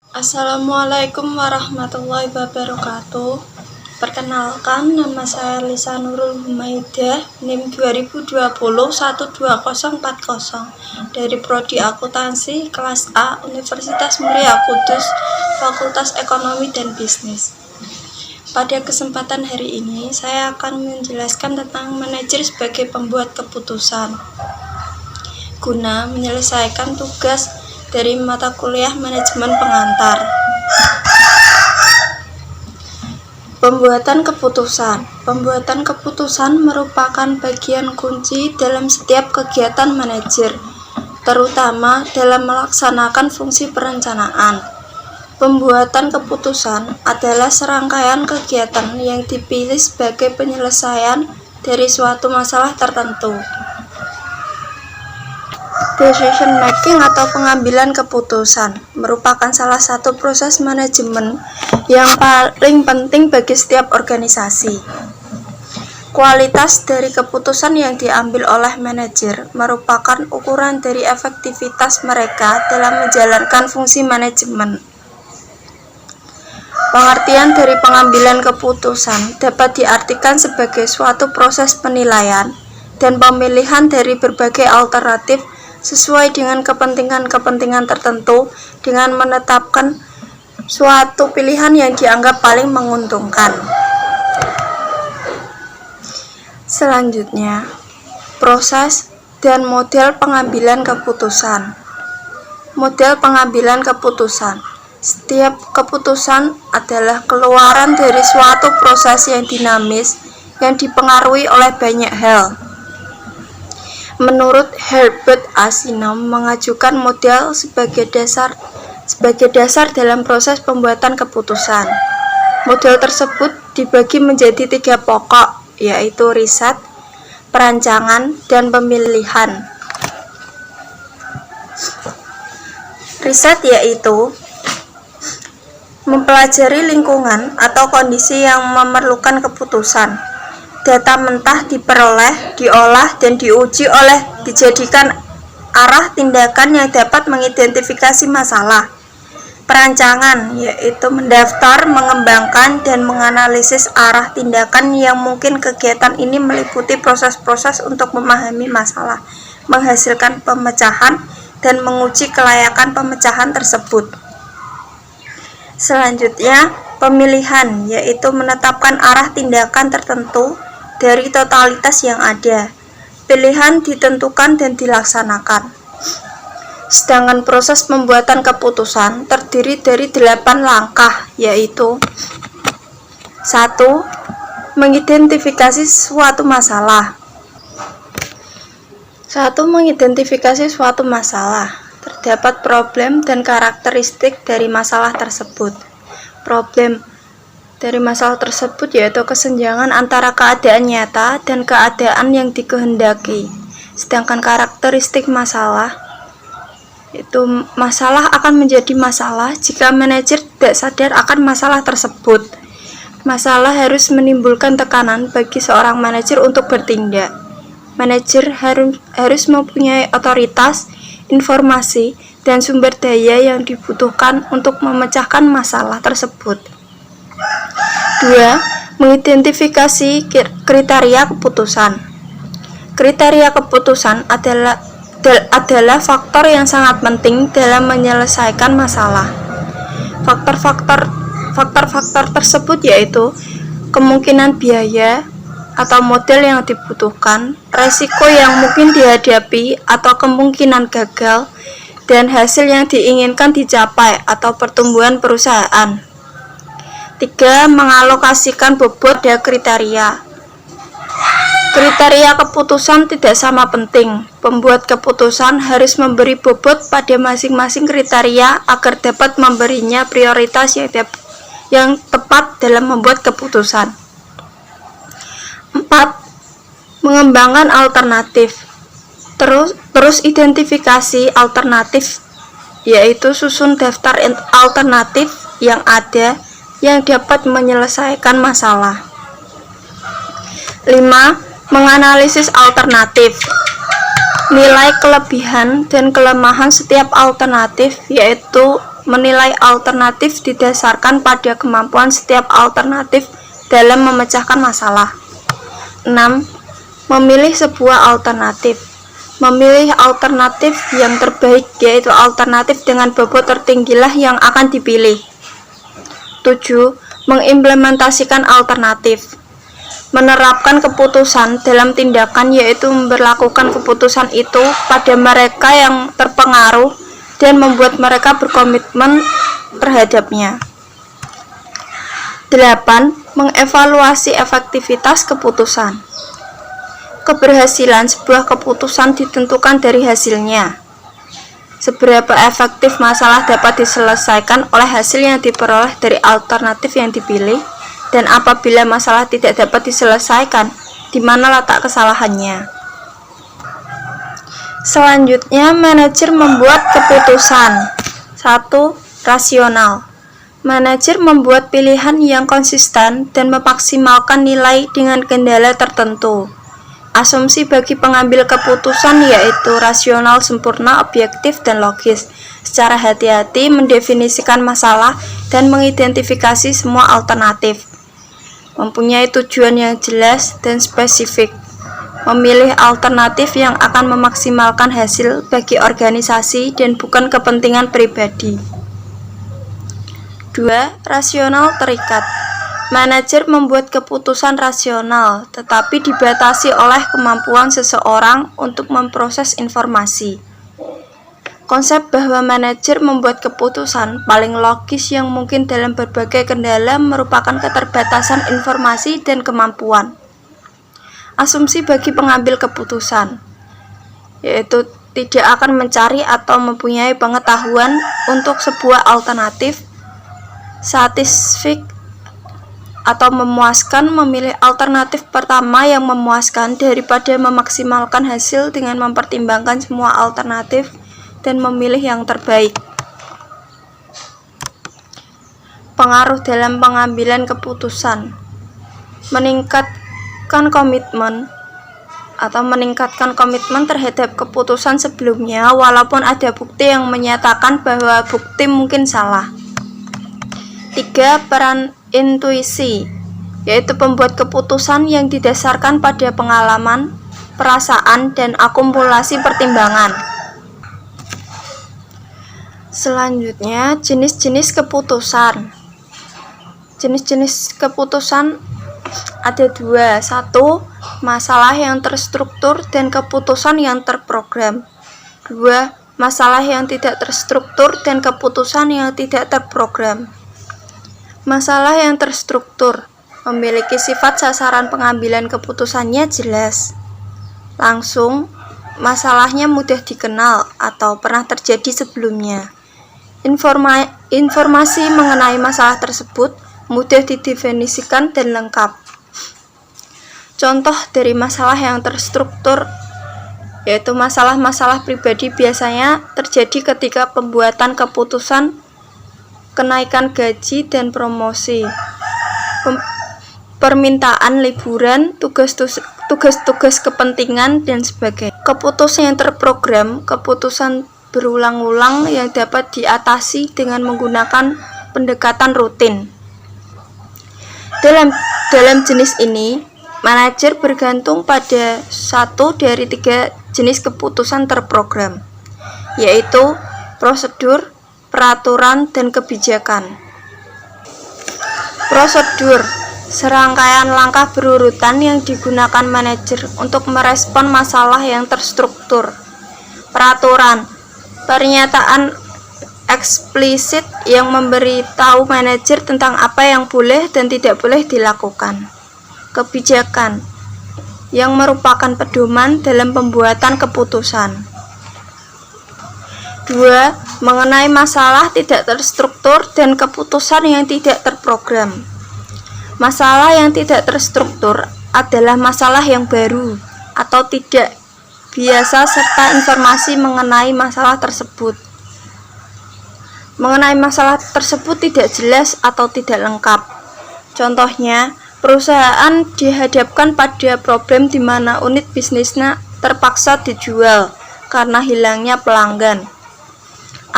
Assalamualaikum warahmatullahi wabarakatuh. Perkenalkan, nama saya Lisa Nurul Humaidah, NIM 2020-12040 dari Prodi Akuntansi kelas A Universitas Muria Kudus, Fakultas Ekonomi dan Bisnis. Pada kesempatan hari ini, saya akan menjelaskan tentang manajer sebagai pembuat keputusan guna menyelesaikan tugas dari mata kuliah manajemen pengantar. Pembuatan keputusan merupakan bagian kunci dalam setiap kegiatan manajer, terutama dalam melaksanakan fungsi perencanaan. Pembuatan keputusan adalah serangkaian kegiatan yang dipilih sebagai penyelesaian dari suatu masalah tertentu. Decision making atau pengambilan keputusan merupakan salah satu proses manajemen yang paling penting bagi setiap organisasi. Kualitas dari keputusan yang diambil oleh manajer merupakan ukuran dari efektivitas mereka dalam menjalankan fungsi manajemen. Pengertian dari pengambilan keputusan dapat diartikan sebagai suatu proses penilaian dan pemilihan dari berbagai alternatif sesuai dengan kepentingan-kepentingan tertentu dengan menetapkan suatu pilihan yang dianggap paling menguntungkan. Selanjutnya, proses dan model pengambilan keputusan. Model pengambilan keputusan. Setiap keputusan adalah keluaran dari suatu proses yang dinamis yang dipengaruhi oleh banyak hal. Menurut Herbert Asinom mengajukan model sebagai dasar dalam proses pembuatan keputusan. Model tersebut dibagi menjadi 3 pokok, yaitu riset, perancangan, dan pemilihan. Riset yaitu mempelajari lingkungan atau kondisi yang memerlukan keputusan. Data mentah diperoleh, diolah, dan diuji oleh dijadikan arah tindakan yang dapat mengidentifikasi masalah. Perancangan yaitu mendaftar, mengembangkan, dan menganalisis arah tindakan yang mungkin. Kegiatan ini meliputi proses-proses untuk memahami masalah, menghasilkan pemecahan, dan menguji kelayakan pemecahan tersebut. Selanjutnya, pemilihan yaitu menetapkan arah tindakan tertentu dari totalitas yang ada. Pilihan ditentukan dan dilaksanakan. Sedangkan proses pembuatan keputusan terdiri dari 8 langkah, yaitu 1. Mengidentifikasi suatu masalah. 1. Mengidentifikasi suatu masalah. Terdapat problem dan karakteristik dari masalah tersebut. Problem dari masalah tersebut yaitu kesenjangan antara keadaan nyata dan keadaan yang dikehendaki. Sedangkan karakteristik masalah itu masalah akan menjadi masalah jika manajer tidak sadar akan masalah tersebut. Masalah harus menimbulkan tekanan bagi seorang manajer untuk bertindak. Manajer harus mempunyai otoritas, informasi, dan sumber daya yang dibutuhkan untuk memecahkan masalah tersebut. 2. Mengidentifikasi kriteria keputusan. Kriteria keputusan adalah faktor yang sangat penting dalam menyelesaikan masalah. Faktor-faktor tersebut yaitu kemungkinan biaya atau model yang dibutuhkan, resiko yang mungkin dihadapi atau kemungkinan gagal, dan hasil yang diinginkan dicapai atau pertumbuhan perusahaan. 3. Mengalokasikan bobot pada kriteria. Kriteria keputusan tidak sama penting. Pembuat keputusan harus memberi bobot pada masing-masing kriteria agar dapat memberinya prioritas yang tepat dalam membuat keputusan. 4. Mengembangkan alternatif. Terus identifikasi alternatif, yaitu susun daftar alternatif yang ada yang dapat menyelesaikan masalah. 5. Menganalisis alternatif. Nilai kelebihan dan kelemahan setiap alternatif, yaitu menilai alternatif didasarkan pada kemampuan setiap alternatif dalam memecahkan masalah. 6. Memilih sebuah alternatif. Memilih alternatif yang terbaik, yaitu alternatif dengan bobot tertinggilah yang akan dipilih. 7. Mengimplementasikan alternatif. Menerapkan keputusan dalam tindakan, yaitu memberlakukan keputusan itu pada mereka yang terpengaruh dan membuat mereka berkomitmen terhadapnya. 8. Mengevaluasi efektivitas keputusan. Keberhasilan sebuah keputusan ditentukan dari hasilnya. Seberapa efektif masalah dapat diselesaikan oleh hasil yang diperoleh dari alternatif yang dipilih, dan apabila masalah tidak dapat diselesaikan, di mana letak kesalahannya. Selanjutnya, manajer membuat keputusan. 1. Rasional. Manajer membuat pilihan yang konsisten dan memaksimalkan nilai dengan kendala tertentu. Asumsi bagi pengambil keputusan yaitu rasional, sempurna, objektif, dan logis. Secara hati-hati mendefinisikan masalah dan mengidentifikasi semua alternatif. Mempunyai tujuan yang jelas dan spesifik. Memilih alternatif yang akan memaksimalkan hasil bagi organisasi dan bukan kepentingan pribadi. 2. Rasional terikat. Manajer membuat keputusan rasional, tetapi dibatasi oleh kemampuan seseorang untuk memproses informasi. Konsep bahwa manajer membuat keputusan paling logis yang mungkin dalam berbagai kendala merupakan keterbatasan informasi dan kemampuan. Asumsi bagi pengambil keputusan, yaitu tidak akan mencari atau mempunyai pengetahuan untuk sebuah alternatif satisfik atau memuaskan, memilih alternatif pertama yang memuaskan daripada memaksimalkan hasil dengan mempertimbangkan semua alternatif dan memilih yang terbaik. Pengaruh dalam pengambilan keputusan. Meningkatkan komitmen terhadap keputusan sebelumnya walaupun ada bukti yang menyatakan bahwa bukti mungkin salah. 3. Peran intuisi, yaitu pembuat keputusan yang didasarkan pada pengalaman, perasaan, dan akumulasi pertimbangan. Selanjutnya, jenis-jenis keputusan. Jenis-jenis keputusan ada 2. 1. Masalah yang terstruktur dan keputusan yang terprogram. 2. Masalah yang tidak terstruktur dan keputusan yang tidak terprogram. Masalah yang terstruktur memiliki sifat sasaran pengambilan keputusannya jelas, langsung, masalahnya mudah dikenal atau pernah terjadi sebelumnya. Informasi mengenai masalah tersebut mudah didefinisikan dan lengkap. Contoh dari masalah yang terstruktur yaitu masalah-masalah pribadi biasanya terjadi ketika pembuatan keputusan kenaikan gaji dan promosi, permintaan liburan, tugas-tugas kepentingan, dan sebagainya. Keputusan yang terprogram, keputusan berulang-ulang yang dapat diatasi dengan menggunakan pendekatan rutin. Dalam jenis ini, manajer bergantung pada 1 dari 3 jenis keputusan terprogram, yaitu prosedur, peraturan, dan kebijakan. Prosedur, serangkaian langkah berurutan yang digunakan manajer untuk merespon masalah yang terstruktur. Peraturan, pernyataan eksplisit yang memberitahu manajer tentang apa yang boleh dan tidak boleh dilakukan. Kebijakan, yang merupakan pedoman dalam pembuatan keputusan. 2. Mengenai masalah tidak terstruktur dan keputusan yang tidak terprogram. Masalah yang tidak terstruktur adalah masalah yang baru atau tidak biasa serta informasi mengenai masalah tersebut. Mengenai masalah tersebut tidak jelas atau tidak lengkap. Contohnya, perusahaan dihadapkan pada problem di mana unit bisnisnya terpaksa dijual karena hilangnya pelanggan.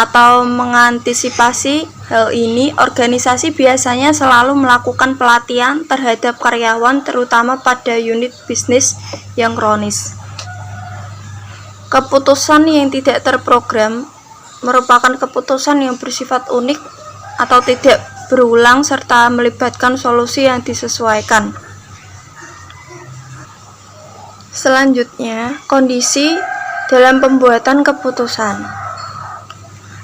atau mengantisipasi hal ini, organisasi biasanya selalu melakukan pelatihan terhadap karyawan, terutama pada unit bisnis yang kronis. Keputusan yang tidak terprogram merupakan keputusan yang bersifat unik atau tidak berulang serta melibatkan solusi yang disesuaikan. Selanjutnya, kondisi dalam pembuatan keputusan.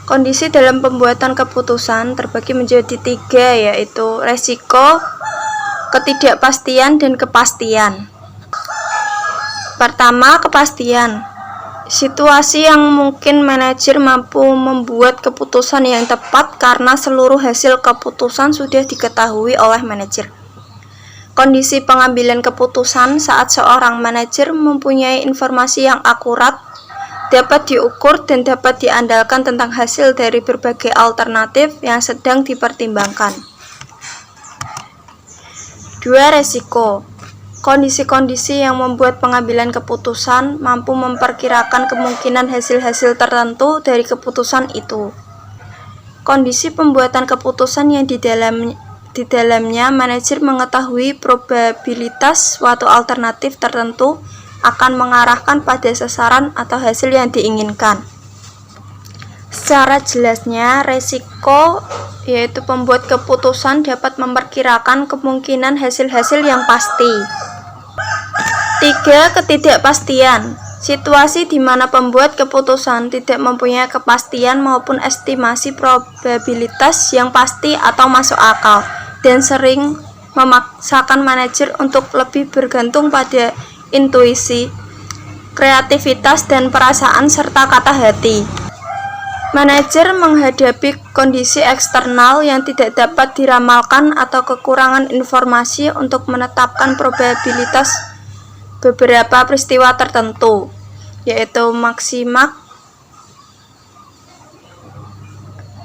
Kondisi dalam pembuatan keputusan terbagi menjadi 3, yaitu resiko, ketidakpastian, dan kepastian. Pertama, kepastian. Situasi yang mungkin manajer mampu membuat keputusan yang tepat karena seluruh hasil keputusan sudah diketahui oleh manajer. Kondisi pengambilan keputusan saat seorang manajer mempunyai informasi yang akurat, dapat diukur dan dapat diandalkan tentang hasil dari berbagai alternatif yang sedang dipertimbangkan. 2. Resiko. Kondisi-kondisi yang membuat pengambilan keputusan mampu memperkirakan kemungkinan hasil-hasil tertentu dari keputusan itu. Kondisi pembuatan keputusan yang di dalamnya manajer mengetahui probabilitas suatu alternatif tertentu akan mengarahkan pada sasaran atau hasil yang diinginkan. Secara jelasnya, resiko yaitu pembuat keputusan dapat memperkirakan kemungkinan hasil-hasil yang pasti. 3. Ketidakpastian. Situasi di mana pembuat keputusan tidak mempunyai kepastian maupun estimasi probabilitas yang pasti atau masuk akal, dan sering memaksakan manajer untuk lebih bergantung pada intuisi, kreativitas, dan perasaan serta kata hati. Manajer menghadapi kondisi eksternal yang tidak dapat diramalkan atau kekurangan informasi untuk menetapkan probabilitas beberapa peristiwa tertentu, yaitu maksimal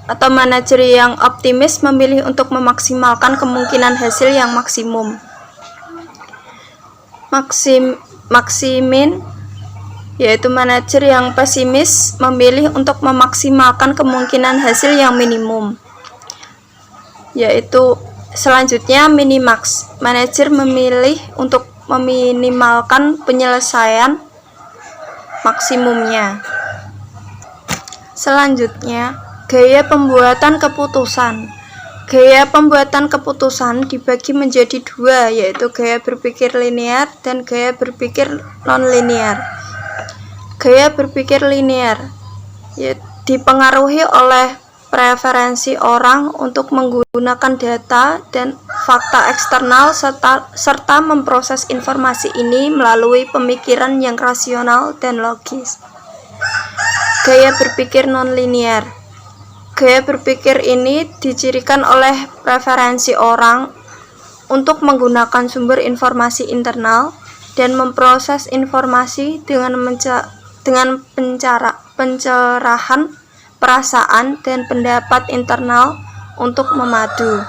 atau manajer yang optimis memilih untuk memaksimalkan kemungkinan hasil yang maksimum. Maksimin yaitu manajer yang pesimis memilih untuk memaksimalkan kemungkinan hasil yang minimum. Yaitu selanjutnya minimax, manajer memilih untuk meminimalkan penyelesaian maksimumnya. Selanjutnya, gaya pembuatan keputusan. Gaya pembuatan keputusan dibagi menjadi 2, yaitu gaya berpikir linear dan gaya berpikir non-linear. Gaya berpikir linear dipengaruhi oleh preferensi orang untuk menggunakan data dan fakta eksternal serta memproses informasi ini melalui pemikiran yang rasional dan logis. Gaya berpikir non-linear. Gaya berpikir ini dicirikan oleh preferensi orang untuk menggunakan sumber informasi internal dan memproses informasi dengan pencerahan perasaan dan pendapat internal untuk memadu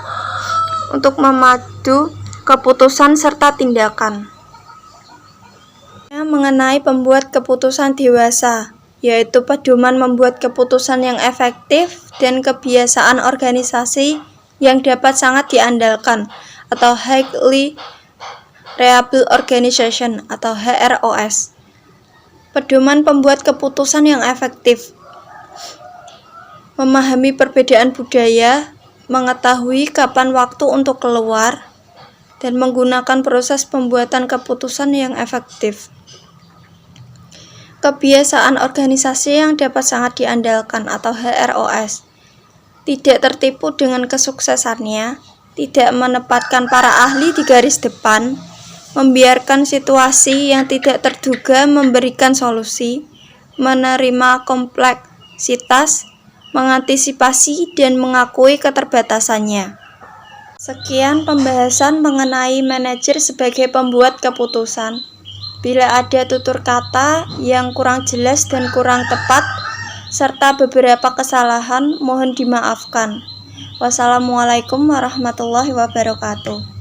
keputusan serta tindakan. Mengenai pembuat keputusan dewasa, yaitu pedoman membuat keputusan yang efektif dan kebiasaan organisasi yang dapat sangat diandalkan, atau Highly Reliable Organization atau HROS. Pedoman pembuat keputusan yang efektif. Memahami perbedaan budaya, mengetahui kapan waktu untuk keluar, dan menggunakan proses pembuatan keputusan yang efektif. Kebiasaan organisasi yang dapat sangat diandalkan atau HROS. Tidak tertipu dengan kesuksesannya, tidak menempatkan para ahli di garis depan, membiarkan situasi yang tidak terduga memberikan solusi, menerima kompleksitas, mengantisipasi dan mengakui keterbatasannya. Sekian pembahasan mengenai manajer sebagai pembuat keputusan. Bila ada tutur kata yang kurang jelas dan kurang tepat, serta beberapa kesalahan, mohon dimaafkan. Wassalamualaikum warahmatullahi wabarakatuh.